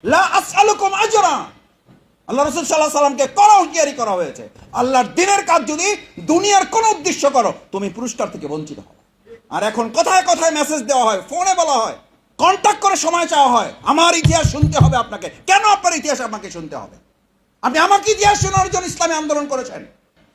লা আসআলুকুম আজরা, আল্লাহ রাসূল সাল্লাল্লাহু আলাইহি সাল্লামকে করা হুঁশিয়ারি করা হয়েছে, আল্লাহর দ্বীনের কাজ যদি দুনিয়ার কোন উদ্দেশ্য করো তুমি পুরস্কার থেকে বঞ্চিত হবে। আর এখন কথায় কথায় মেসেজ দেওয়া হয়, ফোনে বলা হয়, কন্টাক্ট করে সময় চাওয়া হয়, আমার ইতিহাস শুনতে হবে আপনাকে। কেন আপনার ইতিহাস আমাকে শুনতে হবে? আপনি আমাকে ইতিহাস শোনার জন্য ইসলামী আন্দোলন করেছেন,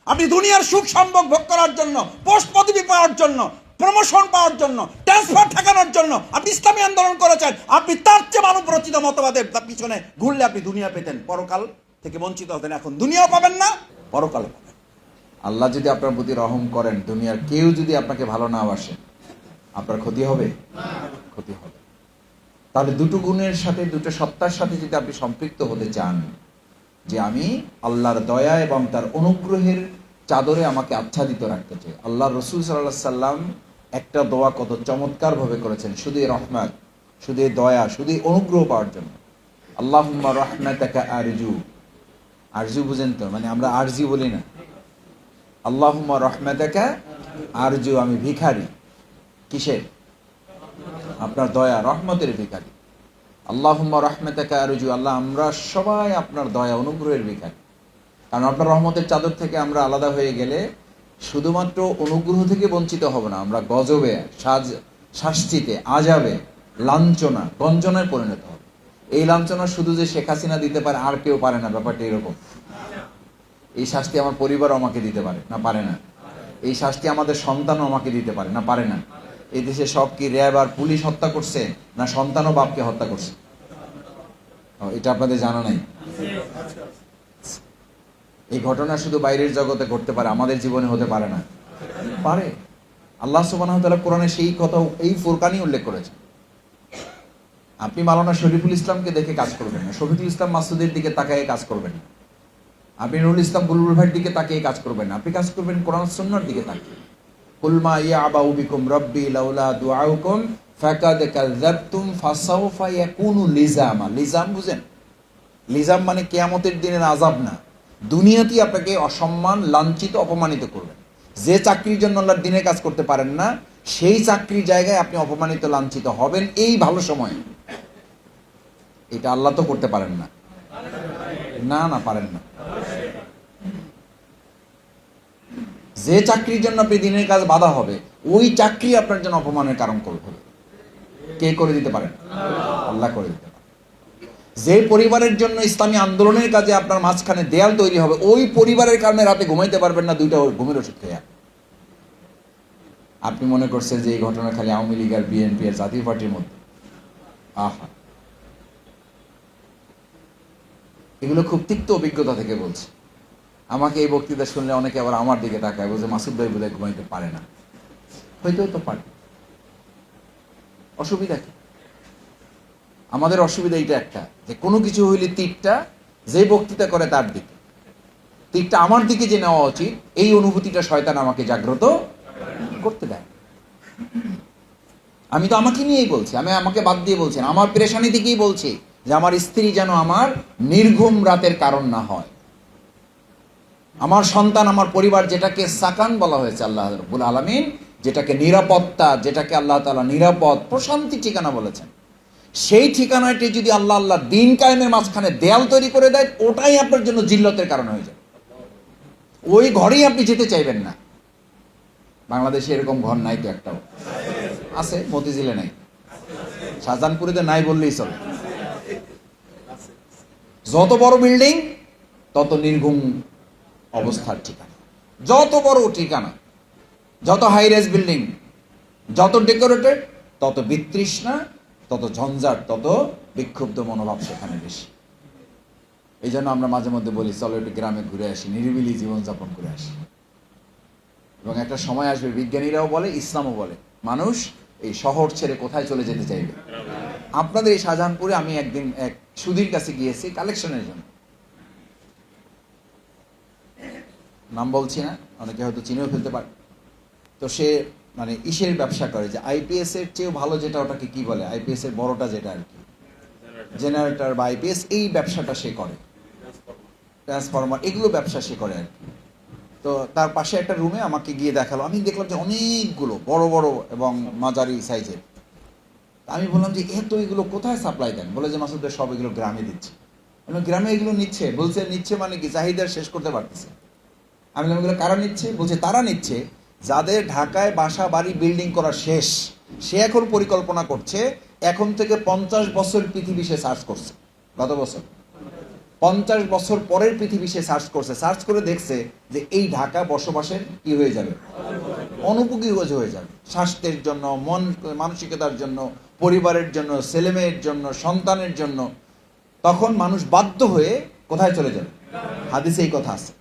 আপনি দুনিয়ার সুখ সম্ভোগ ভোগ করার জন্য, পোস্ট পদবি পাওয়ার জন্য, প্রমোশন পাওয়ার জন্য, ট্রান্সফার ঠেকানোর জন্য আপনি ইসলামী আন্দোলন করেছেন। আপনি তার চেয়ে মানব রচিত মতবাদের পিছনে ঘুরলে আপনি দুনিয়া পেতেন, পরকাল থেকে বঞ্চিত হতেন। এখন দুনিয়াও পাবেন না, পরকালও পাবেন। আল্লাহ যদি আপনার প্রতি রহম করেন, দুনিয়ার কেউ যদি আপনাকে ভালো না বাসে, আপনার ক্ষতি হবে? ক্ষতি হবে। তাহলে দুটো গুণের সাথে, দুটো সত্তার সাথে যদি আপনি সম্পৃক্ত হতে চান, যে আমি আল্লাহর দয়া এবং তার অনুগ্রহের চাদরে আমাকে আচ্ছাদিত রাখতে চাই। আল্লাহ রসুল সাল্লাল্লাহু আলাইহি সাল্লাম একটা দোয়া কত চমৎকার ভাবে করেছেন, শুধু এই রহমত, শুধু এই দয়া, শুধু এই অনুগ্রহ পাওয়ার জন্য। আল্লাহুম্মা রাহমাতাকা আরজু। আরজু বুঝেন তো, মানে আমরা আরজি বলি না। আল্লাহুম্মা রাহমাতাকা আরজু, আমি ভিখারি। কিসের? আপনার দয়া, রহমতের ভিখারি। আল্লাহুম্মা রাহমাতাকা আরজু, আল্লাহ আমরা সবাই আপনার দয়া অনুগ্রহের ভিখারি। কারণ আপনার রহমতের চাদর থেকে আমরা আলাদা হয়ে গেলে শুধুমাত্র অনুগ্রহ থেকে বঞ্চিত হব না, আমরা গজবে, শাস্তিতে, আজাবে, লাঞ্ছনা, গঞ্জনায় পরিণত হবে। এই লাঞ্ছনা শুধু যে শেখ হাসিনা দিতে পারে, আর কেউ পারে না, ব্যাপারটা এরকম। এই শাস্তি আমার পরিবারও আমাকে দিতে পারে না, পারে না। এই শাস্তি আমাদের সন্তানও আমাকে দিতে পারে না, পারে না। এই দেশে সব কি র্যাব আর পুলিশ হত্যা করছে, না সন্তানও বাপকে হত্যা করছে? এটা আপনাদের জানা নাই। এই ঘটনা শুধু বাইরের জগতে ঘটতে পারে, আমাদের জীবনে হতে পারে না? পারে। আল্লাহ সুবহানাহু ওয়া তাআলা কোরআনে সেই কথা, এই ফুরকানই উল্লেখ করেছে। আপনি মাওলানা শরীফুল ইসলামকে দেখে কাজ করবেন না, শফিকুল ইসলাম মাসুদের দিকে তাকিয়ে কাজ করবেন না, আপনি নুরুল ইসলাম বুলবুল ভাইয়ের দিকে তাকিয়ে কাজ করবেন না, আপনি কাজ করবেন কোরআন সুন্নাহর দিকে তাকিয়ে। কুল মা ইয়াবাউ বিকুম রাব্বি লাউলা দুআউকুম ফাকাদ কাযাবতুম ফাসাউফা ইয়াকুনু লিজামা। লিজাম বুঝেন? লিজাম মানে কিয়ামতের দিনের আযাব না, দুনিয়াতেই আপনাকে অসম্মান, লাঞ্ছিত, অপমানিত করবেন। যে চাকরির জন্য আল্লাহর দিনের কাজ করতে পারেন না, সেই চাকরির জায়গায় আপনি অপমানিত, লাঞ্ছিত হবেন এই ভালো সময়ে। এটা আল্লাহ তো করতে পারেন না, না না পারেন না। যে চাকরির জন্য আপনি দিনের কাজ বাধা হবে, ওই চাকরি আপনার জন্য অপমানের কারণ করবে। কে করে দিতে পারেন? আল্লাহ করে দিতে পারেন। যে পরিবারের জন্য ইসলামী আন্দোলনের কাজে আপনার মাঝখানে দেয়াল তৈরি হবে, ওই পরিবারের কারণে রাতে ঘুমাইতে পারবেন না, দুইটা ঘুমের ওষুধ খেয়ে। আপনি মনে করছেন যে এই ঘটনা খালি আওয়ামী লীগ আর বিএনপি আর জাতীয় পার্টির মধ্যে? আহা, এগুলো খুব তিক্ত অভিজ্ঞতা থেকে বলছে। আমাকে এই বক্তৃতা শুনলে অনেকে আবার আমার দিকে তাকায়, বলছে মাসুদ ভাই বোধহয় ঘুমাইতে পারে না। হয়তো তো পারে, অসুবিধা কি? আমাদের অসুবিধা এইটা একটা, যে কোনো কিছু হইলে তীরটা যে বক্তৃতা করে তার দিকে, তীরটা আমার দিকে যে নেওয়া উচিত, এই অনুভূতিটা শয়তান আমাকে জাগ্রত করতে দেয়। আমি তো আমাকে নিয়েই বলছি, আমি আমাকে বাদ দিয়ে বলছি, আমার পেরেশানি থেকেই বলছি যে আমার স্ত্রী যেন আমার নির্ঘুম রাতের কারণ না হয়, আমার সন্তান, আমার পরিবার, যেটাকে সাকান বলা হয়েছে আল্লাহ রাব্বুল আলামিন, যেটাকে নিরাপত্তা, যেটাকে আল্লাহ তাআলা নিরাপদ প্রশান্তি ঠিকানা বলেছেন, সেই ঠিকানাটি যদি আল্লাহ আল্লাহ দিন কায়েমের মাঝখানে দেয়াল তৈরি করে দেয়, ওটাই আপনার জন্য জিল্লতের কারণ হয়ে যায়। ওই ঘরেই আপনি যেতে চাইবেন না। বাংলাদেশে এরকম ঘর নাই তো একটাও? আছে, মতিঝিলে নাই, শাহজাহানপুরেতে নাই বললেই চলে। যত বড় বিল্ডিং তত নির্ঘুম অবস্থার ঠিকানা, যত বড় ঠিকানা, যত হাই রাইজ বিল্ডিং, যত ডেকোরেটেড, তত বিতৃষ্ণা, তত ঝঞ্ঝাট, তত বিক্ষুব্ধ মনোভাব সেখানে বেশি। এই জন্য আমরা মাঝে মধ্যে বলি, চলো একটু গ্রামে ঘুরে আসি, নিরিবিলি জীবনযাপন করে আসি। এবং একটা সময় আসবে, বিজ্ঞানীরাও বলে, ইসলামও বলে, মানুষ এই শহর ছেড়ে কোথায় চলে যেতে চাইবে। আপনাদের এই শাহজাহানপুরে আমি একদিন এক সুধীর কাছে গিয়েছি কালেকশনের জন্য, নাম বলছি না, অনেকে হয়তো চিনেও ফেলতে পারে। তো সে মানে ইসের ব্যবসা করে, যে আইপিএস এর চেয়েও ভালো যেটা, ওটাকে কি বলে, আইপিএস এর বড়টা যেটা আর কি, জেনারেটর বা আইপিএস, এই ব্যবসাটা সে করে, ট্রান্সফরমার, এগুলো ব্যবসা সে করে আর কি। তো তার পাশে একটা রুমে আমাকে গিয়ে দেখালো, আমি দেখলাম যে অনেকগুলো বড় বড় এবং মাঝারি সাইজের আমি বললাম যে এত এগুলো কোথায় সাপ্লাই দেন? বলে যে মাসুদ ভাই সব এগুলো গ্রামে দিচ্ছে। গ্রামে এগুলো নিচ্ছে? বলছে নিচ্ছে মানে কি, চাহিদা শেষ করতে পারতেছে। আমি বললাম এগুলো কারা নিচ্ছে? বলছে তারা নিচ্ছে যাদের ঢাকায় বাসা বাড়ি বিল্ডিং করা শেষ, সে এখন পরিকল্পনা করছে এখন থেকে 50 বছর পৃথিবী সে সার্চ করছে। গত বছর 50 বছর পরের পৃথিবী সে সার্চ করছে, সার্চ করে দেখছে যে এই ঢাকা বসবাসের কি হয়ে যাবে, অনুপযোগী হয়ে যাবে, স্বাস্থ্যের জন্য, মন মানসিকতার জন্য, পরিবারের জন্য, ছেলেমেয়ের জন্য, সন্তানের জন্য। তখন মানুষ বাধ্য হয়ে কোথায় চলে যাবে? হাদিসে এই কথা আছে।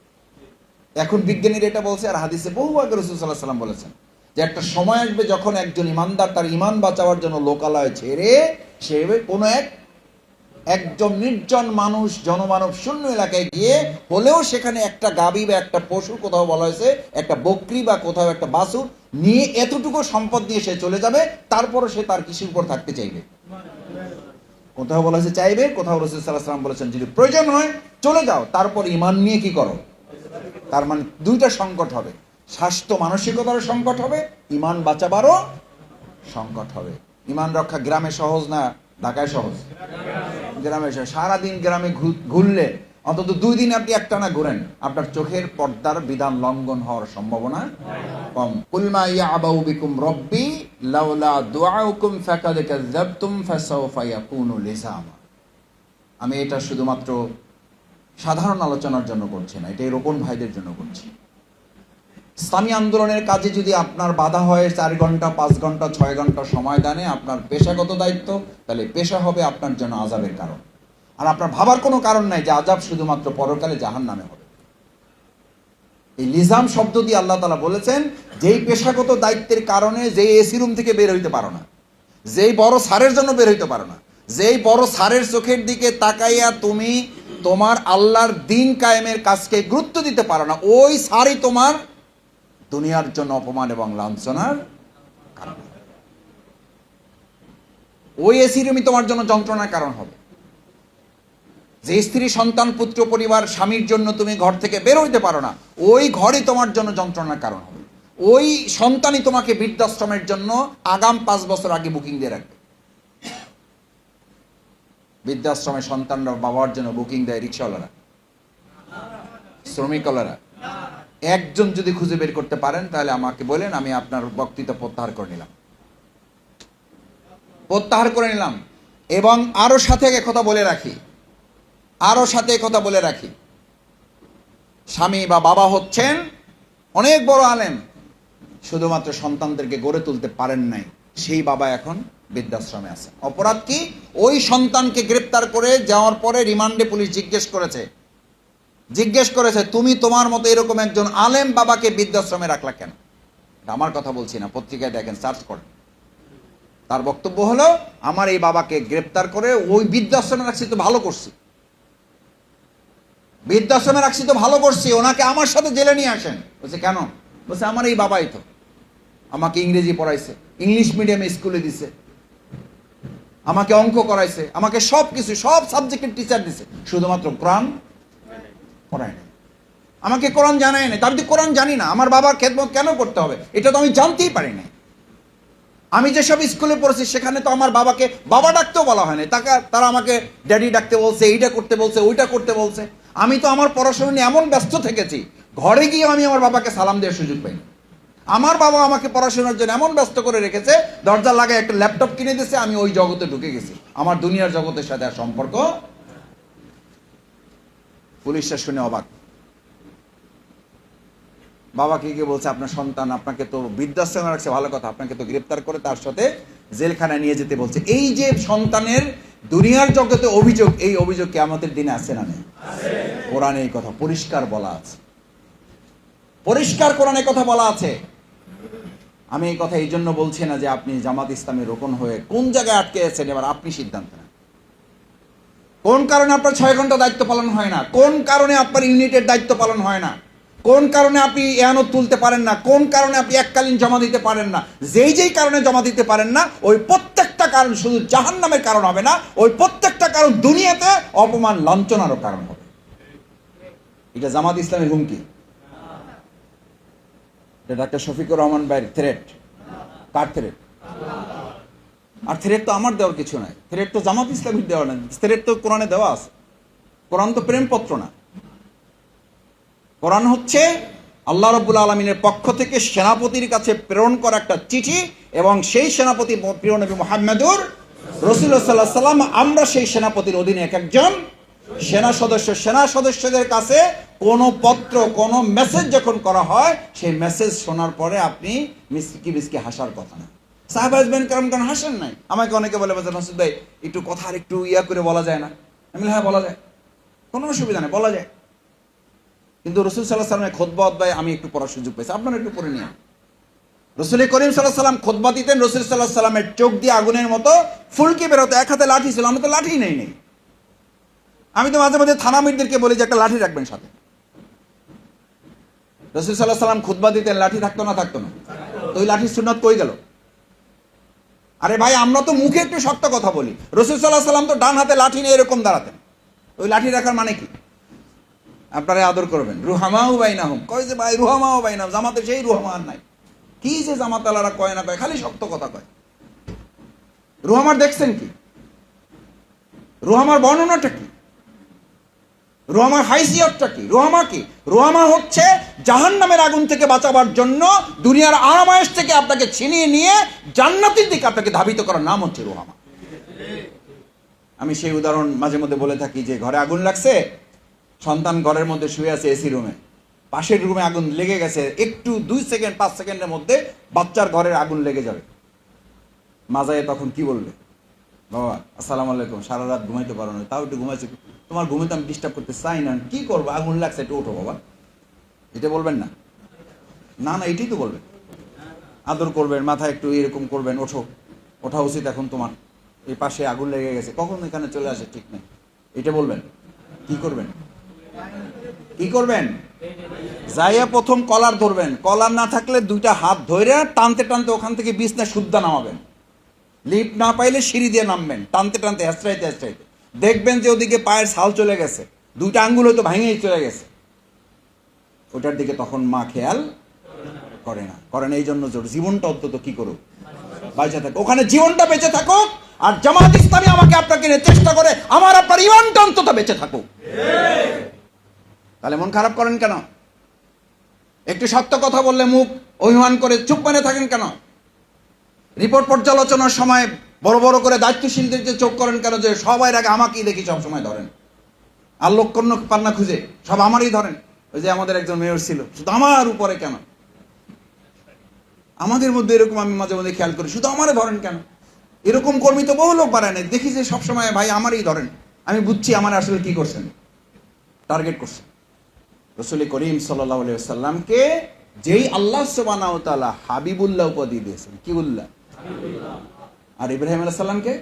এখন বিজ্ঞানীরা এটা বলছে, আর হাদিসে বহু আগে রাসূল সাল্লাল্লাহু আলাইহি ওয়াসাল্লাম বলেছেন যে একটা সময় আসবে যখন একজন ইমানদার তার ইমান বাঁচাবার জন্য লোকালয় ছেড়ে সে কোনো একজন নির্জন মানুষ, জনমানব শূন্য এলাকায় গিয়ে হলেও সেখানে একটা গাভী বা একটা পশু, কোথাও বলা হয়েছে একটা বকরি বা কোথাও একটা বাছুর নিয়ে এতটুকু সম্পদ নিয়ে সে চলে যাবে, তারপরে সে তার কৃষির উপর থাকতে চাইবে। কোথাও বলা হয়েছে চাইবে, কোথাও রাসূল সাল্লাল্লাহু আলাইহি ওয়াসাল্লাম বলেছেন যদি প্রয়োজন হয় চলে যাও, তারপর ইমান নিয়ে কি করো। তার মানে দুইটা সংকট হবে, স্বাস্থ্য মানসিকতারও সংকট হবে, ইমান বাঁচাবারও সংকট হবে। ইমান রক্ষা গ্রামে সহজ না ঢাকায় সহজ? গ্রামে সহজ। সারাদিন গ্রামে ঘুরলে অন্তত 2 দিন আপনি একটানা ঘুরেন, আপনার চোখের পর্দার বিধান লঙ্ঘন হওয়ার সম্ভাবনা কম। কুল মা ইয়াবাউ বিকুম রব্বি লাউলা দুআউকুম ফাকাদ কাযাবতুম ফাসাওফা ইয়াকুনু লিযামা। আমি এটা শুধুমাত্র সাধারণ আলোচনার জন্য করছি না, এটা রোপণ ভাইদের জন্য করছি। ইসলামী আন্দোলনের কাজে যদি আপনার বাধা হয় 4 ঘন্টা 5 ঘন্টা 6 ঘন্টা সময় দানে আপনার পেশাগত দায়িত্ব, তাহলে পেশা হবে আপনার জন্য আযাবের কারণ। আর আপনার ভাবার কোনো কারণ নাই যে আযাব শুধুমাত্র পরকালে জাহান্নামে হবে। এই লিজাম শব্দ দিয়ে আল্লাহ তাআলা বলেছেন যেই পেশাগত দায়িত্বের কারণে যেই এসি রুম থেকে বের হইতে পারো না, যেই বড় স্যারের জন্য বের হইতে পারো না, যেই বড় স্যারের চোখের দিকে তাকাইয়া তুমি তোমার আল্লাহর দিন কায়েমের কাজকে গুরুত্ব দিতে পারো না, ওই স্যারই তোমার দুনিয়ার জন্য অপমান এবং লাঞ্ছনার কারণ হবে। ওই এসি রুমই তোমার জন্য যন্ত্রণার কারণ হবে। যে স্ত্রী সন্তান পুত্র পরিবার স্বামীর জন্য তুমি ঘর থেকে বের হইতে পারো না, ওই ঘরই তোমার জন্য যন্ত্রণার কারণ হবে। ওই সন্তানই তোমাকে বৃদ্ধাশ্রমের জন্য আগাম 5 বছর আগে বুকিং দিয়ে রাখবে। বৃদ্ধাশ্রমের সন্তানরা বাবার জন্য বুকিং দেয় রিক্সাওয়ালারা, শ্রমিকওয়ালারা। একজন যদি খুঁজে বের করতে পারেন তাহলে আমাকে বলেন, আমি আপনার বক্তৃতা প্রত্যাহার করে নিলাম, প্রত্যাহার করে নিলাম। এবং আরো সাথে কথা বলে রাখি, কথা বলে রাখি, স্বামী বা বাবা হচ্ছেন অনেক বড় আলেম, শুধুমাত্র সন্তানদেরকে গড়ে তুলতে পারেন নাই, সেই বাবা এখন বৃদ্ধাশ্রমে আছে। অপরাধ কি? ওই সন্তানকে গ্রেপ্তার করে যাওয়ার পরে রিমান্ডে পুলিশ জিজ্ঞেস করেছে তুমি তোমার মতো এরকম একজন আলেম বাবাকে বৃদ্ধাশ্রমে রাখলা কেন? আমার কথা বলছি না, পত্রিকায় দেখেন, সার্চ করেন। তার বক্তব্য হলো আমার এই বাবাকে গ্রেপ্তার করে ওই বৃদ্ধাশ্রমে রাখছি তো ভালো করছি, বৃদ্ধাশ্রমে রাখছি তো ভালো করছি, ওনাকে আমার সাথে জেলে নিয়ে আসেন। বলছে কেন? বলছে আমার এই বাবাই তো আমাকে ইংরেজি পড়াইছে, ইংলিশ মিডিয়ামে স্কুলে দিছে, আমাকে অঙ্ক করাইছে, আমাকে সব কিছু সব সাবজেক্টের টিচার দিছে, শুধুমাত্র কোরআন পড়ায় না, আমাকে কোরআন জানায় না। আমি তো কোরআন জানি না, আমার বাবার খেদমত কেন করতে হবে এটা তো আমি জানতেই পারি না। আমি যেসব স্কুলে পড়েছি সেখানে তো আমার বাবাকে বাবা ডাকতেও বলা হয় না, তারা আমাকে ড্যাডি ডাকতে বলছে, এইটা করতে বলছে, ওইটা করতে বলছে। আমি তো আমার পড়াশোনা নিয়ে এমন ব্যস্ত থেকেছি, ঘরে গিয়ে আমি আমার বাবাকে সালাম দেওয়ার সুযোগ পাইনি। আমার বাবা আমাকে পড়াশোনার জন্য এমন ব্যস্ত করে রেখেছে, দরজা লাগায় একটা ল্যাপটপ কিনে দিয়েছে, আমি ওই জগতে ঢুকে গেছি, আমার দুনিয়ার জগতের সাথে আর সম্পর্ক। পুলিশরা শুনে অবাক। বাবাকে গিয়ে বলছে আপনার সন্তান আপনাকে তো বৃদ্ধাশ্রমে রাখছে, ভালো কথা, আপনাকে তো গ্রেপ্তার করে তার সাথে জেলখানায় নিয়ে যেতে বলছে। এই যে সন্তানের দুনিয়ার জগতে অভিযোগ, এই অভিযোগ কিয়ামতের দিনে আছে না নেই? কোরআনে এই কথা পরিষ্কার বলা আছে, পরিষ্কার কোরআনে কথা বলা আছে। আমি এই কথা এই জন্য বলছি না যে আপনি জামাত ইসলামের রোকন হয়ে কোন জায়গায় আটকে আছেন, এবার আপনি সিদ্ধান্ত নেন। কোন কারণে আপনার 6 ঘন্টা দায়িত্ব পালন হয় না, কোন কারণে আপনার ইউনিটের দায়িত্ব পালন হয় না, কোন কারণে আপনি এয়ানত তুলতে পারেন না, কোন কারণে আপনি এককালীন জমা দিতে পারেন না। যেই কারণে জমা দিতে পারেন না, ওই প্রত্যেকটা কারণ শুধু জাহান্নামের কারণ হবে না, ওই প্রত্যেকটা কারণ দুনিয়াতে অপমান লাঞ্ছনারও কারণ হবে। এটা জামাত ইসলামের হুমকি, এটা ডাক্তার শফিকুর রহমান ভাইয়ের থ্রেট। কার থ্রেট? আর থ্রেট তো আমার দেওয়ার কিছু নাই, থ্রেট তো জামাত ইসলামীর দেওয়া নাই, থ্রেট তো কোরআনে দেওয়া আছে। কোরআন তো প্রেমপত্র না, কোরআন হচ্ছে আল্লাহ রাব্বুল আলামিনের পক্ষ থেকে সেনাপতির কাছে প্রেরণ করা একটা চিঠি, এবং সেই সেনাপতি প্রিয় নবী মুহাম্মদুর রাসূলুল্লাহ সাল্লাল্লাহু আলাইহি ওয়াসাল্লাম। আমরা সেই সেনাপতির অধীনে এক একজন সেনা সদস্য। সেনা সদস্যদের কাছে কোনো পত্র, কোনো মেসেজ যখন করা হয়, সেই মেসেজ শোনার পরে আপনি মিসকি মিসকি হাসার কথা না। সাহাবায়ে কেরাম কেন হাসেন নাই? আমাকে অনেকে বলে মাসুদ ভাই একটু কথা আর একটু ইয়া করে বলা যায় না? আমি বলি, হ্যাঁ বলা যায়, কোনো অসুবিধা নেই, বলা যায়। কিন্তু রাসূল সাল্লাল্লাহু আলাইহি ওয়াসাল্লামের খুতবা আমি একটু পড়ার সুযোগ পেয়েছি, আপনারা একটু পড়ে নিন। রাসূল করিম সাল্লাল্লাহু আলাইহি ওয়াসাল্লাম খুতবা দিতেন, রাসূল সাল্লাল্লাহু আলাইহি ওয়াসাল্লামের চোখ দিয়ে আগুনের মতো ফুলকি বের হতো, এক হাতে লাঠি ছিল, আমি তো লাঠি নেই। আমি তো মাঝে মাঝে থানামিরদেরকে বলি যে একটা লাঠি রাখবেন সাথে। রাসূল সাল্লাল্লাহু আলাইহি ওয়াসাল্লাম খুতবা দিতেন, লাঠি থাকতো না? থাকতো না। তো ওই লাঠির সুন্নাত কই গেল? আরে ভাই, আমরা তো মুখে একটু শক্ত কথা বলি, রাসূল সাল্লাল্লাহু আলাইহি ওয়াসাল্লাম তো ডান হাতে লাঠি নিয়ে এরকম দাঁড়াতেন। ওই লাঠি রাখার মানে কি? আপনারা আদর করবেন, রুহামাউ বাইনাহুম, কয় যে ভাই রুহামাউ বাইনাহুম, জামাতে সেই রুহামা আর নাই। কি যে জামাত আলারা কয় না কয়, খালি শক্ত কথা কয়। রুহামার দেখছেন কি? রুহামার বর্ণনাটা কি? রুহামার হাইসিয়তটা কি? রুহামা কি? রুহামা হচ্ছে জাহান্নামের আগুন থেকে বাঁচাবার জন্য দুনিয়ার আরামায়েশ থেকে আপনাকে ছিনিয়ে নিয়ে জান্নাতের দিকে আপনাকে ধাবিত করার নাম হচ্ছে রুহামা। আমি সেই উদাহরণ মাঝে মধ্যে বলে থাকি যে ঘরে আগুন লাগছে, সন্তান ঘরের মধ্যে শুয়ে আছে এসি রুমে, পাশের রুমে আগুন লেগে গেছে, একটু 2 সেকেন্ড 5 সেকেন্ডের মধ্যে বাচ্চার ঘরের আগুন লেগে যাবে। মাজায় তখন কি বলবে? বাবা আসসালামু আলাইকুম, সারা রাত ঘুমাইতে পারো না, তাও একটু ঘুমাইছে, তোমার ঘুমে তো আমি ডিস্টার্ব করতে চাই না, কি করবো, আগুন লাগছে, একটু ওঠো বাবা, এটা বলবেন না? না না, এটাই তো বলবেন। আদর করবেন, মাথা একটু এরকম করবেন, ওঠো, ওঠা উচিত এখন তোমার, এই পাশে আগুন লেগে গেছে, কখন এখানে চলে আসে ঠিক নেই, এটা বলবেন। কি করবেন? কি করবেন? যাইয়া প্রথম কলার ধরবেন, কলার না থাকলে 2টা হাত ধরে টানতে টানতে ওখান থেকে বিছনা শুদ্ধা নামাবেন। লিফট না পাইলে সিঁড়ি দিয়ে নামবেন, টানতে টানতে হেঁচড়াইতে হেঁচড়াইতে দেখবেন যে ওদিকে পায়ের ছাল চলে গেছে, 2টা আঙ্গুল হয়তো ভাঙেই চলে গেছে, ওটার দিকে তখন মা খেয়াল করে না। করেন এই জন্য জীবনটা অন্তত কি করুক, বেঁচে থাকুক, ওখানে জীবনটা বেঁচে থাকুক। আর জামাত ইসলামী আমাকে আপনাকে নিয়ে চেষ্টা করে আমার আপনার ইমানটা অন্তত বেঁচে থাকুক। তাহলে মন খারাপ করেন কেন? একটু সত্য কথা বললে মুখ অভিমান করে চুপ মেনে থাকেন কেন? রিপোর্ট পর্যালোচনার সময় বড় বড় করে দায়িত্বশীলদেরকে চোখ করেন কেন, যে সবাই আগে আমাকেই দেখি সব সময় ধরেন, আর লক্ষণ পান্না খুঁজে সব আমারই ধরেন। ওই যে আমাদের একজন মেয়র ছিল, শুধু আমার উপরে কেন? আমাদের মধ্যে এরকম আমি মাঝে মাঝে খেয়াল করি, শুধু আমারে ধরেন কেন? এরকম কর্মী তো বহু লোক বাড়ায় নাই, দেখি যে সবসময় ভাই আমারই ধরেন। আমি বুঝছি আমার আসলে কি করছেন, টার্গেট করছেন। রাসূল করিম সাল্লাল্লাহু আলাইহি ওয়াসাল্লামকে যেই আল্লাহ সুবহানাহু ওয়া তাআলা হাবিবুল্লাহ উপাধি দিয়েছেন, কি উল্লাহ, আর ইব্রাহিম আলাইহিস সালামকে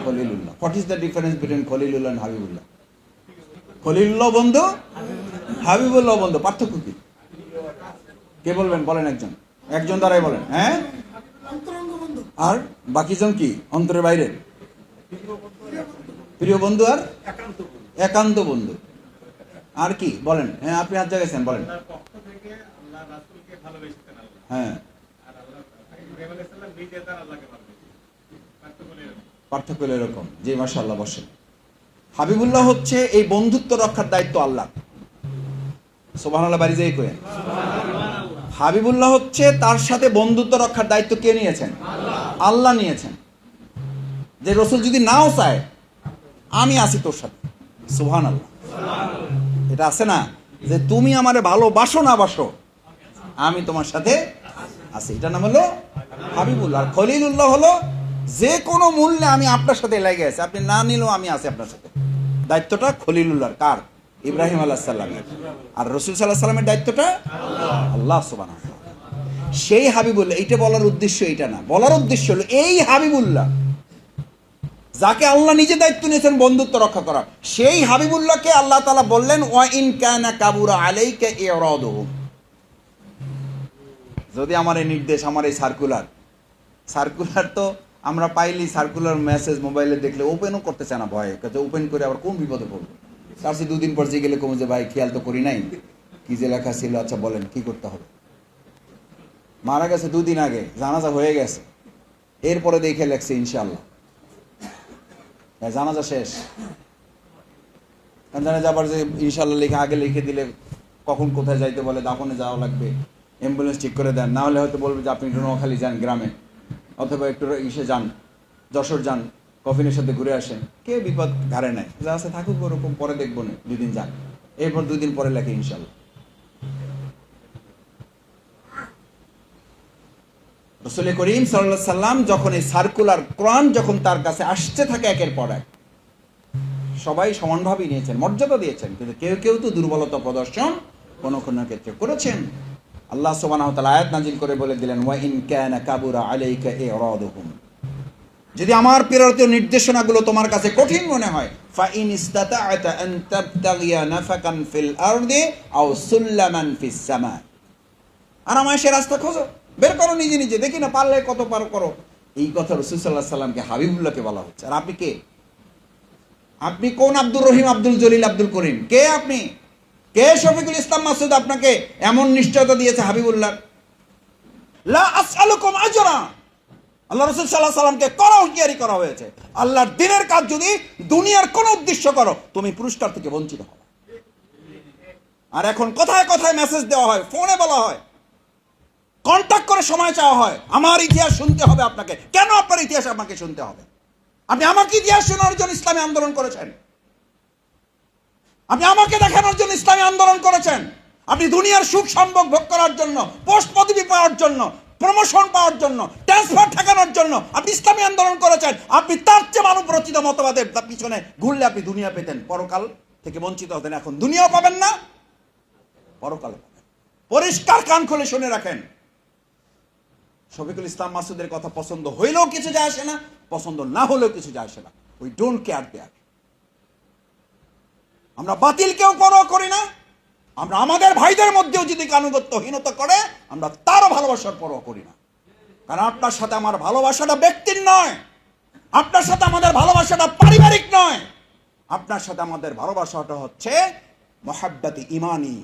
Khalilullah. What is the difference between Khalilullah and Habibullah? Khalilullah বন্ধু, হাবিবুল্লাহ বন্ধু, পার্থক্য কি? কে বলবেন? বলেন একজন, একজন দ্বারাই বলেন। হ্যাঁ, আর বাকিজন কি? অন্তরের বাইরে প্রিয় বন্ধু আর একান্ত বন্ধু। আর কি বলেন? হ্যাঁ, আপনি হাত জায়গাছেন, বলেন। হ্যাঁ, পার্থক্য এরকম। জি মাশাআল্লাহ, বসেন। হাবিবুল্লাহ হচ্ছে এই বন্ধুত্ব রক্ষার দায়িত্ব আল্লাহ। সুবহানাল্লাহ, বাড়ি যাই করেন। হাবিবুল্লাহ হচ্ছে তার সাথে বন্ধুত্ব রক্ষার দায়িত্ব কে নিয়েছেন? আল্লাহ নিয়েছেন। যে রসুল যদি নাও চায়, আমি আছি তোর সাথে। সুবহানাল্লাহ, এটা আছে না যে তুমি আমারে ভালোবাসো না বাসো, আমি তোমার সাথে আছি। এটা নাম হলো হাবিবুল্লাহ। আর খলিলুল্লাহ হলো যে কোনো মূল্যে আমি আপনার সাথে লেগে আছি, আপনি না নিলেও আমি আছি আপনার সাথে। দায়িত্বটা খলিলুল্লাহর। কার? ইব্রাহিম আলাইহিস সালামের। আর রাসূল সাল্লাল্লাহু আলাইহি সাল্লামের দায়িত্বটা আল্লাহ সুবহানাহু ওয়া তাআলা। সেই হাবিবুল্লাহ, এইটা বলার উদ্দেশ্য এইটা না, বলার উদ্দেশ্য হলো এই হাবিবুল্লাহ যাকে আল্লাহ নিজে দায়িত্ব নিয়েছেন বন্ধুত্ব রক্ষা করা, সেই হাবিবুল্লাহকে আল্লাহ তাআলা বললেন ওয়া ইন কানা কাবুরা আলাইকা ইরাদুহুম। যদি আমার এই নির্দেশ, আমার এই সার্কুলার তো আমরা পাইলি, সার্কুলার মেসেজ মোবাইলে দেখলে ওপেনও করতে চায় না, ভয়ে, ওপেন করে আবার কোন বিপদে পড়বো। তার সে 2 দিন পর যে গেলে কমে যে ভাই খেয়াল তো করি নাই, কি যে লেখা ছিল, আচ্ছা বলেন কি করতে হবে। মারা গেছে 2 দিন আগে, জানাজা হয়ে গেছে, এরপরে দেখে লেখছে ইনশাআল্লাহ জানাজা শেষ। জানাজা আবার যে ইনশাআল্লাহ লিখে আগে লিখে দিলে কখন কোথায় যাইতে বলে, দাফনে যাওয়া লাগবে, অ্যাম্বুলেন্স ঠিক করে দেন, না হলে হয়তো বলবে যে আপনি একটু নোয়াখালী যান গ্রামে, অথবা একটু ইসে যান, যশোর যান, কফিনের সাথে ঘুরে আসেন, কে বিপদ ঘাড়ে নেয়, যা আছে থাকুক ওরকম, পরে দেখবো না, 2 দিন যান, এরপর 2 দিন পরে লেখে ইনশাআল্লাহ। রাসূল করিম সাল্লাল্লাহু আলাইহি সাল্লাম যখন এই সার্কুলার কোরআন যখন তার কাছে আসতে থাকে একের পর এক, সবাই সমানভাবেই নিয়েছেন, মর্যাদা দিয়েছেন, কিন্তু কেউ কেউ তো দুর্বলতা প্রদর্শন কোন কোন ক্ষেত্রে করেছেন। আল্লাহ সুবহানাহু ওয়া তাআলা আয়াত নাযিল করে বলে দিলেন, ওয়া ইন কানা কাবুরা আলাইকা ইরাদুহুম, যদি আমার প্রেরিত নির্দেশনাগুলো তোমার কাছে কঠিন মনে হয়, ফা ইন ইসতাতা'তা আন তাবতাগিয়া নাফাকান ফিল আরদি আও সুল্লামান ফিস সামা, আরামায়েশের রাস্তা খোঁজো, বের করো নিজে নিজে, দেখি না পারলে কত পার করো। এই কথা রাসূল সাল্লাল্লাহু আলাইহি সাল্লামকে হাবিবুল্লাহকে বলা হচ্ছে। আর আপনি কে? আপনি কোন আব্দুর রহিম, আব্দুল জলিল, আব্দুল করিম? কে আপনি? কে শফিকুল ইসলাম মাসুদ আপনাকে এমন নিশ্চয়তা দিয়েছে হাবিবুল্লাহ? লা আসআলুকুম আজরা, আল্লাহ রাসূল সাল্লাল্লাহু আলাইহি সাল্লামকে করা হুঁশিয়ারি করা হয়েছে, আল্লাহর দ্বীনের কাজ যদি দুনিয়ার কোন উদ্দেশ্য করো তুমি পুরস্কার থেকে বঞ্চিত হবে। আর এখন কথায় কথায় মেসেজ দেওয়া হয়, ফোনে বলা হয়, কন্টাক্ট করে সময় চাওয়া হয়, আমার ইতিহাস শুনতে হবে আপনাকে। কেন আপনার ইতিহাস আমাকে শুনতে হবে? আপনি আমাকে ইতিহাস শোনার জন্য ইসলামী আন্দোলন করেছেন, আপনি আমাকে দেখানোর জন্য ইসলামী আন্দোলন করেছেন, আপনি দুনিয়ার সুখ সম্ভোগ ভোগ করার জন্য, পোস্ট পদবি পাওয়ার জন্য, প্রমোশন পাওয়ার জন্য, ট্রান্সফার ঠেকানোর জন্য আপনি ইসলামী আন্দোলন করেছেন। আপনি তার চেয়ে মানব রচিত মতবাদের পিছনে ঘুরলে আপনি দুনিয়া পেতেন, পরকাল থেকে বঞ্চিত হতেন। এখন দুনিয়াও পাবেন না, পরকাল পাবেন। পরিষ্কার কান খুলে শুনে রাখেন, শফিকুল ইসলাম মাসুদের কথা পছন্দ হইলেও কিছু যায় আসে না, পছন্দ না হলেও কিছু যায় আসে না, উই ডোন্ট কেয়ার দেয়ার। আমরা বাতিল কেউ পরোয়া করি না, আমরা আমাদের ভাইদের মধ্যেও যদি আনুগত্যহীনতা করে আমরা তারও ভালোবাসার পরোয়া করি না। কারণ আপনার সাথে আমার ভালোবাসাটা ব্যক্তির নয়, আপনার সাথে আমাদের ভালোবাসাটা পারিবারিক নয়, আপনার সাথে আমাদের ভালোবাসাটা হচ্ছে মহাব্বতে ইমানি।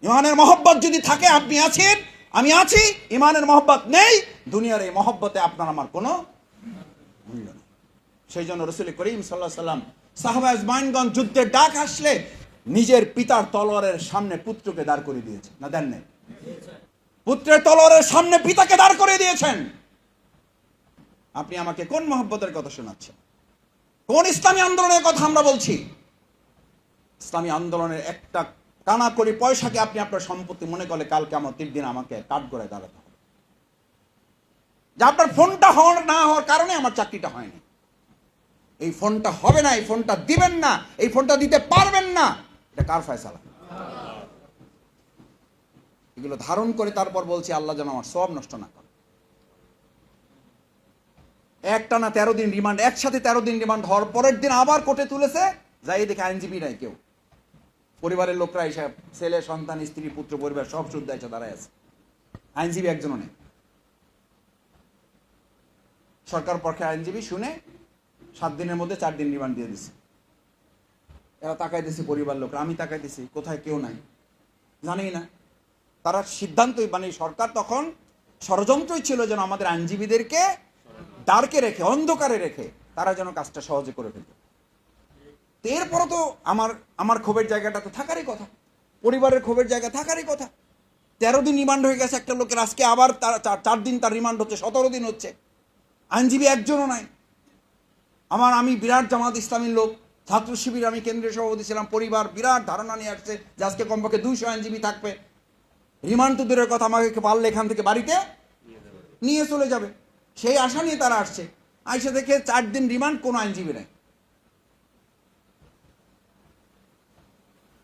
ইমানের মহব্বত যদি থাকে, আপনি আছেন, আমি আছি, ইমানের মহব্বত নেই, দুনিয়ার এই মহব্বতে আপনার আমার কোনো মূল্য নেই। সেই জন্য রাসূল করিম সাল্লাল্লাহু আলাইহি সাল্লাম সাহাবা আজমাইনগণ যুদ্ধের ডাক আসলে নিজের পিতার তলোয়ারের সামনে পুত্রকে দাঁড় করে দিয়েছেন, না দেন নাই? পুত্রের তলোয়ারের সামনে পিতাকে দাঁড় করে দিয়েছেন। আপনি আমাকে কোন মহব্বতের কথা শোনাচ্ছেন? কোন ইসলামী আন্দোলনের কথা আমরা বলছি? ইসলামী আন্দোলনের একটা কানা করি পয়সাকে আপনি আপনার সম্পত্তি মনে করলে কালকে আমার 3 দিন আমাকে কাঠ করে দাঁড়াতে হবে। যে আপনার ফোনটা হওয়ার না হওয়ার কারণে আমার চাকরিটা হয়নি, এই ফোনটা হবে না, এই ফোনটা দিবেন না, এই ফোনটা দিতে পারবেন না, এটা কার ফয়সালা? এগুলো ধারণ করে তারপর বলছি আল্লাহ যেন আমার সওয়াব নষ্ট না করে। একটানা 13 দিন রিমান্ড, একসাথে 13 দিন রিমান্ড হওয়ার পরের দিন আবার কোর্টে তুলেছে, যাই দেখে আইনজীবী নাই কেউ, পরিবারের লোকরা এসে, ছেলে সন্তান স্ত্রী পুত্র পরিবার সব শুদ্ধ এসে দাঁড়ায় আছে, আইনজীবী একজনও নেই। সরকার পক্ষে আইনজীবী শুনে 7 দিনের মধ্যে 4 দিন রিমান্ড দিয়ে দিছে। এরা তাকাই দিছে, পরিবার লোকরা, আমি তাকাই দিছি, কোথায় কেউ নাই, জানি না। তারা সিদ্ধান্তই, মানে সরকার তখন ষড়যন্ত্রই ছিল যেন আমাদের আইনজীবীদেরকে ডার্কে রেখে, অন্ধকারে রেখে তারা যেন কাজটা সহজে করে ফেলত। এরপরও তো আমার ক্ষোভের জায়গাটা তো থাকারই কথা, পরিবারের ক্ষোভের জায়গা থাকারই কথা। 13 দিন রিমান্ড হয়ে গেছে একটা লোকের, আজকে আবার 4 দিন তার রিমান্ড হচ্ছে, 17 দিন হচ্ছে, আইনজীবী একজনও নাই। আমি বিরাট জামাত ইসলামীর লোক, ছাত্র শিবির আমি কেন্দ্রীয় সভাপতি ছিলাম, পরিবার বিরাট ধারণা নিয়ে আসছে যে আজকে কমপক্ষে 200 আইনজীবী থাকবে, রিমান্ড তো দূরের কথা, আমাকে পারলে এখান থেকে বাড়িতে নিয়ে চলে যাবে, সেই আশা নিয়ে তারা আসছে। আইসা দেখে 4 দিন রিমান্ড, কোনো আইনজীবী নেই।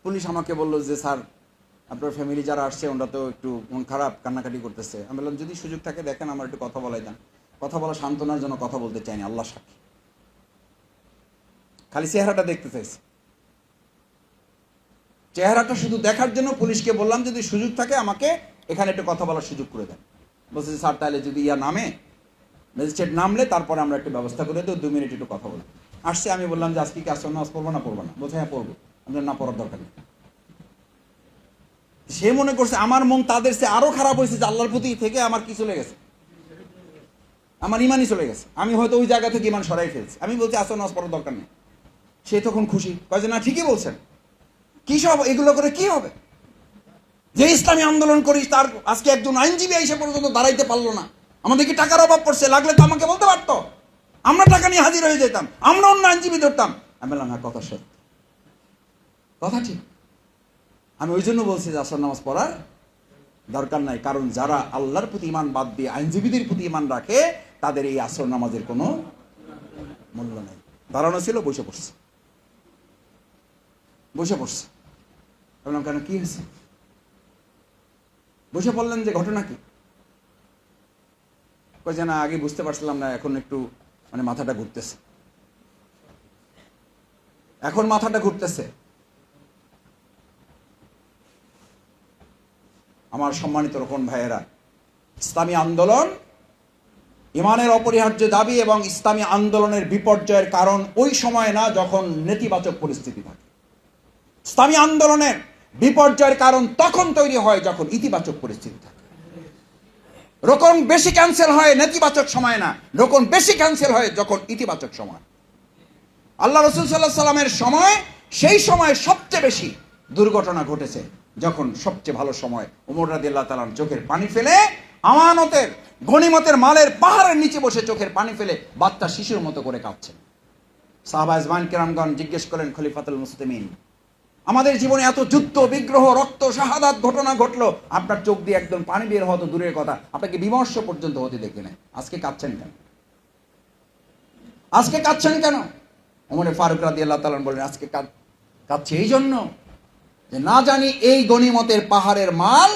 পুলিশ আমাকে বললো যে স্যার আপনার ফ্যামিলি যারা আসছে ওরা তো একটু মন খারাপ, কান্নাকাটি করতেছে। আমি বললাম যদি সুযোগ থাকে দেখেন আমার একটু কথা বলাই দেন। কথা বলা সান্ত্বনার জন্য কথা বলতে চাইনি, আল্লাহ সাক্ষী, খালি চেহারাটা দেখতে চাইছি। চেহারাটা শুধু দেখার জন্য পুলিশকে বললাম যদি সুযোগ থাকে আমাকে এখানে একটু কথা বলার সুযোগ করে দেন। বলছে স্যার তাহলে যদি নামে, ম্যাজিস্ট্রেট নামলে তারপরে আমরা একটু ব্যবস্থা করে দেবো, 2 মিনিট একটু কথা বলবো। আসছে, আমি বললাম যে আজকে কি আসর নামাজ পড়বো না পড়বো না? বলছে হ্যাঁ পড়বো। আমাদের না পড়ার দরকার নেই। সে মনে করছে আমার মন তাদের সে আরো খারাপ হয়েছে যে আল্লাহর প্রতি থেকে আমার কি চলে গেছে। আমার ইমানই চলে গেছে, আমি হয়তো ওই জায়গা থেকে ইমান সরাই ফেলছি। আমি বলছি আসর নামাজ পড়ার দরকার নেই। সে তখন খুশি, কয় যে না ঠিকই বলছেন, কি সব এগুলো করে কি হবে? যে ইসলামী আন্দোলন করিস তার আজকে একজন আইনজীবী এসে পর্যন্ত দাঁড়াইতে পারলো না। আমাদের কি টাকার অভাব পড়ছে? লাগলে তো আমাকে বলতে পারতো, আমরা টাকা নিয়ে হাজির হয়ে যেতাম, আমরা অন্য আইনজীবী ধরতাম। আমি বললাম হ্যাঁ কথা সত্য, কথা ঠিক। আমি ওই জন্য বলছি যে আসর নামাজ পড়ার দরকার নাই, কারণ যারা আল্লাহর প্রতি ইমান বাদ দিয়ে আইনজীবীদের প্রতি ইমান রাখে তাদের এই আসর নামাজের কোনো মূল্য নেই। দাঁড়ানো ছিল, বসে পড়ছে, বসে পড়ছে। বললাম কেন, কি হয়েছে? বসে পড়লেন যে ঘটনা কি? কই যে না আগে বুঝতে পারছিলাম না, এখন একটু মানে মাথাটা ঘুরতেছে, এখন মাথাটা ঘুরতেছে। আমার সম্মানিত রকম ভাইয়েরা, ইসলামী আন্দোলন ইমানের অপরিহার্য দাবি এবং ইসলামী আন্দোলনের বিপর্যয়ের কারণ ওই সময় না যখন নেতিবাচক পরিস্থিতি থাকে। ইসলামী আন্দোলনের বিপর্যয়ের কারণ তখন তৈরি হয় যখন ইতিবাচক পরিস্থিতি থাকে। রকম বেশি ক্যান্সেল হয় নেতিবাচক সময় না, রকম বেশি ক্যান্সেল হয় যখন ইতিবাচক সময়। আল্লাহ রসুল সাল্লাল্লাহু আলাইহি সাল্লামের সময়, সেই সময় সবচেয়ে বেশি দুর্ঘটনা ঘটেছে যখন সবচেয়ে ভালো সময় ওমর রাদিয়াল্লাহু তাআলা চোখের পানি ফেলে আমানতের গনিমতের মালের পাহাড়ের নিচে বসে চোখের পানি ফেলে বাচ্চা শিশুর মতো করে কাঁদছেন। সাহাবা ইজমান কিরামগণ জিজ্ঞেস করেন খলিফাতুল মুসলিমিন, আমাদের জীবনে এত যুদ্ধ বিগ্রহ রক্ত শাহাদাত ঘটনা ঘটলো, আপনার চোখ দিয়ে একদম পানি বের হতো দূরের কথা, আপনাকে বিমর্ষ পর্যন্ত হতে দেখি নাই, আজকে কাঁদছেন কেন? আজকে কাঁদছেন কেন? ওমরে ফারুক রাদিয়াল্লাহু তাআলা বলেন আজকে কাঁদছে এই জন্য যে না জানি এই গনিমতের পাহাড়ের মাল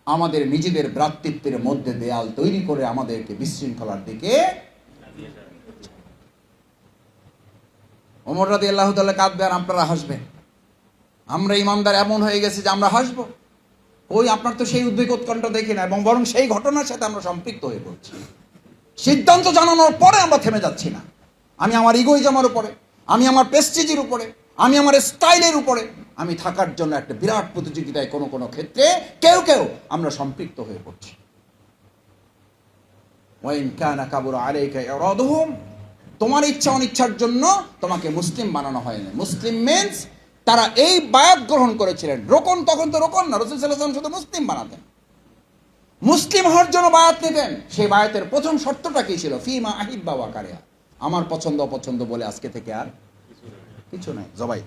আমাদের নিজেদের ভ্রাতৃত্বের মধ্যে দেয়াল তৈরি করে আমাদেরকে বিশৃঙ্খলার দিকে। ওমর রাদিয়াল্লাহু তাআলা কাঁদবে আর আপনারা হাসবেন। আমরা ইমানদার এমন হয়ে গেছে যে আমরা হাসবো। ওই আপনার তো সেই উদ্বেগ উৎকণ্ঠ দেখি না, এবং বরং সেই ঘটনার সাথে আমরা সম্পৃক্ত হয়ে পড়ছি। সিদ্ধান্ত জানানোর পরে আমরা থেমে যাচ্ছি না। আমি আমার ইগোইজমের উপরে, আমি আমার প্রেস্টিজের উপরে, আমি আমার স্টাইলের উপরে আমি থাকার জন্য একটা বিরাট প্রতিযোগিতায় কোনো কোনো ক্ষেত্রে কেউ কেউ আমরা সম্পৃক্ত হয়ে পড়ছি। ওয়াইন কানা কাবুরা আলাইকা ইরাদুহুম, তোমার ইচ্ছা অনিচ্ছার জন্য তোমাকে মুসলিম বানানো হয়নি। মুসলিম মিন্স তারা এই বায়াত গ্রহণ করেছিলেন। রোকন তখন তো রোকন না, রাসূল সাল্লাল্লাহু আলাইহি ওয়াসাল্লাম শুধু মুসলিম বানাতেন। মুসলিম হওয়ার জন্য বায়াত নিতেন। সেই বায়াতের প্রথম শর্তটা কি ছিল? ফিমা আহিব্বা ওয়া কারিহা, আমার পছন্দ অপছন্দ বলে আজকে থেকে আর কিছু নাই, জবাই।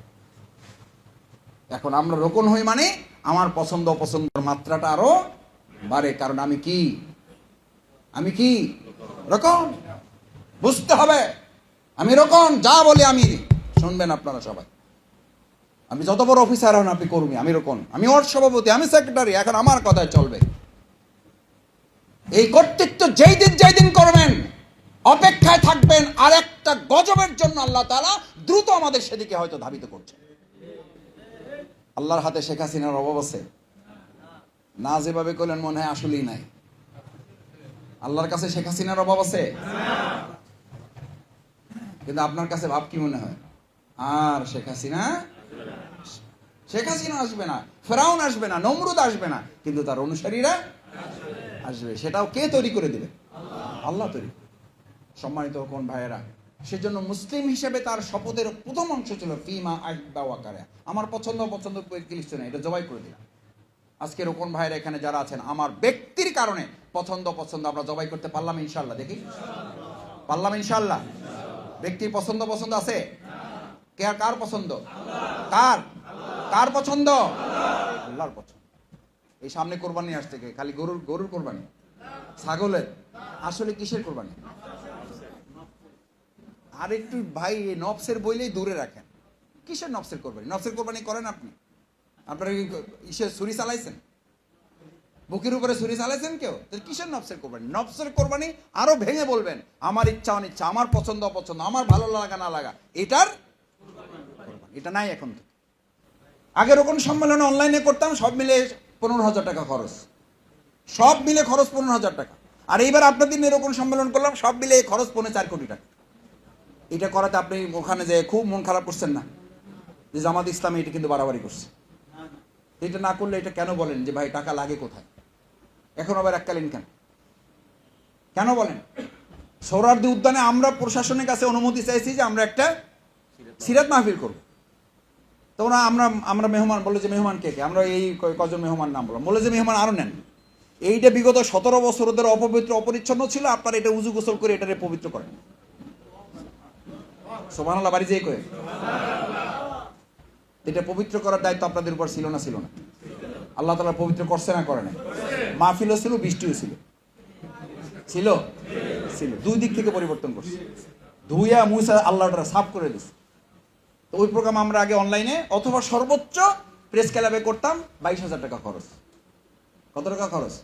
এখন আমরা রোকন হই মানে আমার পছন্দ অপছন্দের মাত্রাটা আরো বাড়ে, কারণ আমি কি রোকন। বুঝতে হবে আমি রোকন, যা বলে আমি শুনবেন আপনারা সবাই। আমি যত বড় অফিসার হন আপনি কর্মী, আমি রোকন, আমি ওয়ার্ড সভাপতি, আমি সেক্রেটারি, এখন আমার কথায় চলবে। এই কর্তৃত্ব যেই দিন করবেন অপেক্ষায় থাকবেন আর একটা গজবের জন্য আল্লাহ তাআলা দ্রুত আমাদের সেদিকে হয়তো ধাবিত করছে। আল্লাহর হাতে শেখ হাসিনার অভাব আছে না? যেভাবে করলেন মনে হয় আসলেই নাই। আল্লাহর কাছে শেখ হাসিনার অভাব আছে, কিন্তু আপনার কাছে ভাব কি মনে হয়? আর শেখ হাসিনা আসবে না, ফেরাউন আসবে না, নমরুদ আসবে না, কিন্তু তার অনুসারীরা আসবে। সেটাও কে তৈরি করে দিবে? আল্লাহ তৈরি। সম্মানিত কোন ভাইয়েরা, সেজন্য মুসলিম হিসেবে তার শপথের প্রথম অংশ ছিল ফিমা আহিব্বা ওয়া কারিহা, আমার পছন্দ লিস্ট নেই, এটা জবাই করে দিলাম। আজকে রোকন ভাইয়েরা এখানে যারা আছেন, আমার ব্যক্তির কারণে পছন্দ আমরা জবাই করতে পারলাম ইনশাআল্লাহ। দেখি পারলাম ইনশাআল্লাহ। ব্যক্তির পছন্দ আছে? কার পছন্দ? কার পছন্দ? আল্লাহর পছন্দ। এই সামনে কোরবানি আসছে, খালি গরুর কোরবানি, ছাগলের, আসলে কিসের কোরবানি? আর একটু ভাই নফসের বইলেই দূরে রাখেন। কিসের নফসের কোরবানি? নফসের কোরবানি করেন আপনি? আপনারা ছুরি চালাইছেন? বুকের উপরে ছুরি চালাইছেন কেউ? কিসের নফসের কোরবানি? নফসের কোরবানি আরো ভেঙে বলবেন, আমার ইচ্ছা অনিচ্ছা, আমার পছন্দ অপছন্দ, আমার ভালো লাগা না লাগা, এটার এটা নাই এখন থেকে। আগে রকম সম্মেলনে অনলাইনে করতাম, সব মিলে 15,000 টাকা খরচ, সব মিলে খরচ 15,000 টাকা। আর এইবার আপনাদের এরকম সম্মেলন করলাম, সব মিলে খরচ 4.5 কোটি টাকা। এটা করাতে আপনি ওখানে যে খুব মন খারাপ করছেন না যে জামাত ইসলামী এটা কিন্তু বাড়াবাড়ি করছে? এটা না করলে এটা কেন বলেন যে ভাই টাকা লাগে কোথায়? এখন আবার এককালীন কেন বলেন? সোহরাওয়ার্দী উদ্যানে আমরা প্রশাসনের কাছে অনুমতি চাইছি যে আমরা একটা সিরাত মাহফিল করব। তো ওরা আমরা মেহমান বলে যে মেহমান কে কে, আমরা এই কজন মেহমান নাম বললাম, বলে যে মেহমান আরো নেন। এইটা বিগত 17 বছর ওদের অপবিত্র অপরিচ্ছন্ন ছিল, আপনারা এটা উজু গোসল করে এটারে পবিত্র করেন। সুবহানাল্লাহ বাড়ি যেয়ে কয়ে এটা পবিত্র করার দায়িত্ব আপনাদের উপর ছিল না? ছিল না? আল্লাহ তাআলা পবিত্র করছে না করে না? মাহফিলও ছিল, বৃষ্টিও ছিল, ছিল ছিল, দুই দিক থেকে পরিবর্তন করছে, ধুইয়া মুসা আল্লাহটা সাফ করে দিচ্ছে। তো ওই প্রোগ্রাম আমরা আগে অনলাইনে অথবা সর্বোচ্চ প্রেস ক্লাবে করতাম, 22,000 টাকা খরচ। কত টাকা খরচ?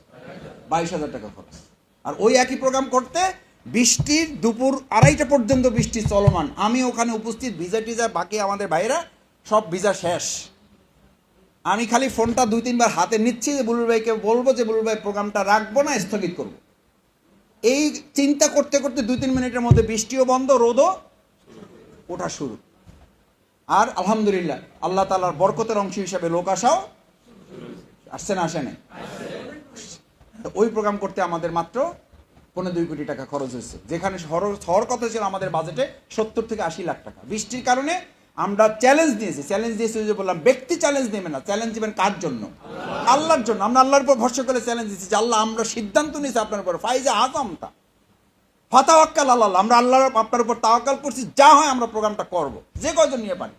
22,000 টাকা খরচ। আর ওই একই প্রোগ্রাম করতে বৃষ্টির দুপুর 2:30 পর্যন্ত বৃষ্টি চলমান, আমি ওখানে উপস্থিত, ভিজা টিজা, বাকি আমাদের ভাইরা সব ভিজা শেষ। আমি খালি ফোনটা 2-3 বার হাতে নিচ্ছি যে বুলবুল ভাইকে বলবো যে বুলবুল ভাই প্রোগ্রামটা রাখবো না স্থগিত করবো। এই চিন্তা করতে করতে 2-3 মিনিটের মধ্যে বৃষ্টিও বন্ধ, রোদও ওঠা শুরু। আর আলহামদুলিল্লাহ আল্লাহ তাআলার বরকতের অংশ হিসাবে লোক আসাও আসছে না? আসে না? ওই প্রোগ্রাম করতে আমাদের মাত্র 2.25 কোটি টাকা খরচ হয়েছে, যেখানে হওয়ার কথা ছিল আমাদের বাজেটে 70 থেকে 80 লাখ টাকা। বৃষ্টির কারণে আমরা চ্যালেঞ্জ দিয়েছি যে বললাম ব্যক্তি চ্যালেঞ্জ নেবে না, চ্যালেঞ্জ দিবেন কার জন্য? আল্লাহর জন্য। আমরা আল্লাহর উপর ভরসা করে চ্যালেঞ্জ দিচ্ছি যে আল্লাহ আমরা সিদ্ধান্ত নিয়েছি আপনার উপর, ফাইজা আযমতা ফাতাওয়াক্কাল আল্লাহ, আমরা আল্লাহর আপনার উপর তাওয়াক্কাল করছি, যা হয় আমরা প্রোগ্রামটা করব, যে কয়জন নিয়ে পারি।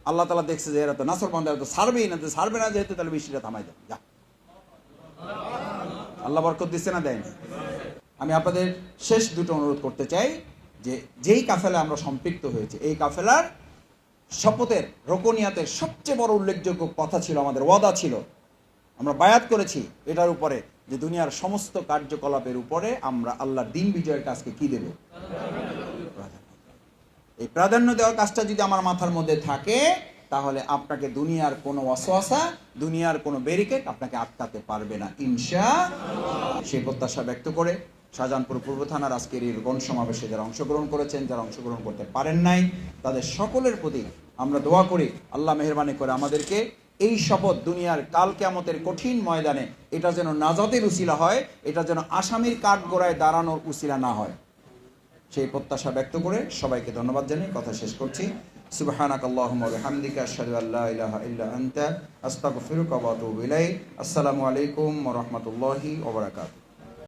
আল্লাহ তাআলা দেখছে যে এরা তো নাসর বান্দা, এরা তো ছাড়বেই না, ছাড়বে না যেহেতু তাহলে বৃষ্টিটা থামাই দেন, যা। আল্লাহ বরকত দিচ্ছে না, দেয়নি? আমি আপনাদের শেষ দুটো অনুরোধ করতে চাই যে যেই কাফেলা আমরা সম্পৃক্ত হয়েছে, এই কাফেলার শপথের রোকনিয়াতের সবচেয়ে বড় উল্লেখযোগ্য কথা ছিল, আমাদের ওয়াদা ছিল, আমরা বায়াত করেছি এটার উপরে যে দুনিয়ার সমস্ত কার্যকলাপের উপরে আমরা আল্লাহর দিন বিজয়ের কাজকে কি দেব? এই প্রাধান্য দেওয়ার কাজটা যদি আমার মাথার মধ্যে থাকে, তাহলে আপনাকে দুনিয়ার কোনো ওয়াসওয়াসা, দুনিয়ার কোনো ব্যারিকেড আপনাকে আটকাতে পারবে না ইনশাআল্লাহ। সেই প্রত্যাশা ব্যক্ত করে শাহজাহানপুর পূর্ব থানার আজকের এই গণসমাবেশে যারা অংশগ্রহণ করেছেন, যারা অংশগ্রহণ করতে পারেন নাই, তাদের সকলের প্রতি আমরা দোয়া করি আল্লাহ মেহেরবানি করে আমাদেরকে এই শপথ দুনিয়ার কাল কিয়ামতের কঠিন ময়দানে এটা যেন নাজাতের উসিলা হয়, এটা যেন আসামির কাঠগড়ায় দাঁড়ানোর উসিলা না হয়, সেই প্রত্যাশা ব্যক্ত করে সবাইকে ধন্যবাদ জানিয়ে কথা শেষ করছি। সুবহানাকাল্লাহুম্মা ওয়া বিহামদিকা আশহাদু আল্লা ইলাহা ইল্লা আনতা আস্তাগফিরুকা ওয়া আতুবু ইলাইক। আসসালামু আলাইকুম ওয়া রাহমাতুল্লাহি ওয়া বারাকাতুহু।